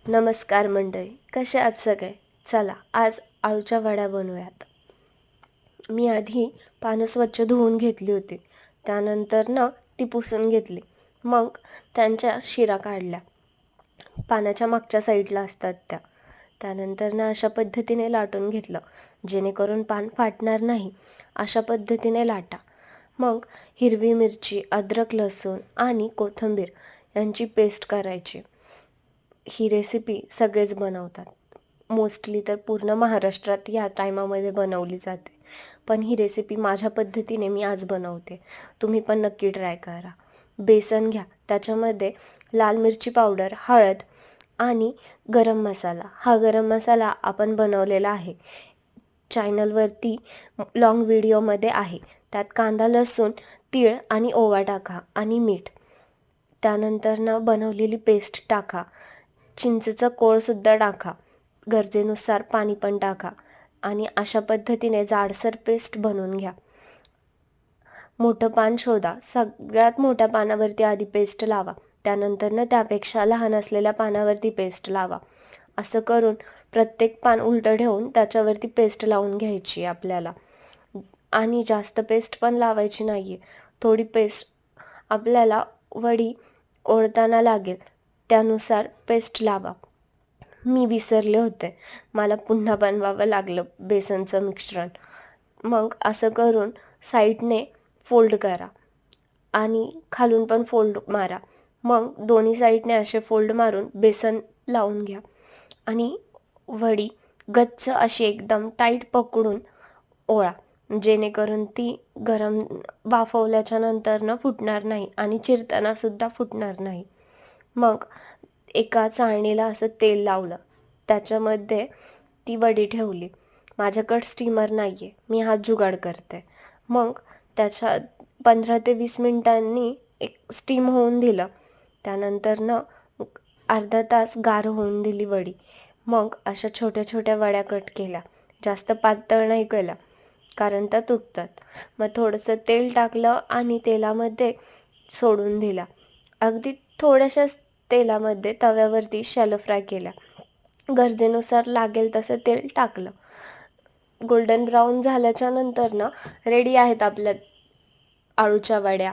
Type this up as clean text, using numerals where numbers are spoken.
नमस्कार मंडळी, कसे आहात सगळे? चला आज आळूच्या वड्या बनवूयात. मी आधी पानं स्वच्छ धुवून घेतली होती. त्यानंतर ती पुसून घेतली. मग त्यांच्या शिरा काढल्या. पानाच्या मागच्या साईडला असतात त्या. त्यानंतर अशा पद्धतीने लाटून घेतलं, जेणेकरून पान फाटणार नाही. अशा पद्धतीने लाटा. मग हिरवी मिरची, अद्रक, लसूण आणि कोथिंबीर यांची पेस्ट करायची. ही रेसिपी सगळेच बनवतात. मोस्टली तर पूर्ण महाराष्ट्रात या टायमामध्ये बनवली जाते. पण ही रेसिपी माझ्या पद्धतीने मी आज बनवते. तुम्ही पण नक्की ट्राय करा. बेसन घ्या, त्याच्यामध्ये लाल मिरची पावडर, हळद आणि गरम मसाला. हा गरम मसाला आपण बनवलेला आहे. चॅनलवरती लॉंग व्हिडिओमध्ये आहे. त्यात कांदा, लसूण, तीळ आणि ओवा टाका आणि मीठ. त्यानंतर बनवलेली पेस्ट टाका. चिंचेचा कोळसुद्धा टाका. गरजेनुसार पाणी पण टाका आणि अशा पद्धतीने जाडसर पेस्ट बनवून घ्या. मोठं पान शोधा. सगळ्यात मोठ्या पानावरती आधी पेस्ट लावा. त्यानंतर त्यापेक्षा लहान असलेल्या पानावरती पेस्ट लावा. असं करून प्रत्येक पान उलटं ठेवून त्याच्यावरती पेस्ट लावून घ्यायची आपल्याला. आणि जास्त पेस्ट पण लावायची नाही आहे. थोडी पेस्ट आपल्याला वडी ओढताना लागेल त्यानुसार पेस्ट लावा. मी विसरले होते. मला पुन्हा बनवावं लागलं बेसनचं मिश्रण. मग असं करून साईडने फोल्ड करा आणि खालून पण फोल्ड मारा. मग दोन्ही साईडने असे फोल्ड मारून बेसन लावून घ्या आणि वडी गच्च अशी एकदम टाईट पकडून ओळा, जेणेकरून ती गरम वाफवल्याच्या नंतर फुटणार नाही आणि चिरतानासुद्धा फुटणार नाही. मग एका चाळणीला असं तेल लावलं, त्याच्यामध्ये ती वडी ठेवली. माझ्याकडं स्टीमर नाही आहे, मी हात जुगाड करते. मग त्याच्या 15 ते 20 मिनिटांनी एक स्टीम होऊन दिलं. त्यानंतर अर्धा तास गार होऊन दिली वडी. मग अशा छोट्या छोट्या वड्या कट केल्या. जास्त पातळ नाही केल्या, कारण त्या तुटतात. मग थोडंसं तेल टाकलं आणि तेलामध्ये सोडून दिला. अगदी थोड्याशाच तेलामध्ये तव्यावरती शॅलो फ्राय केल्या. गरजेनुसार लागेल तसं तेल टाकलं. गोल्डन ब्राऊन झाल्याच्या नंतर रेडी आहेत आपल्या आळूच्या वड्या.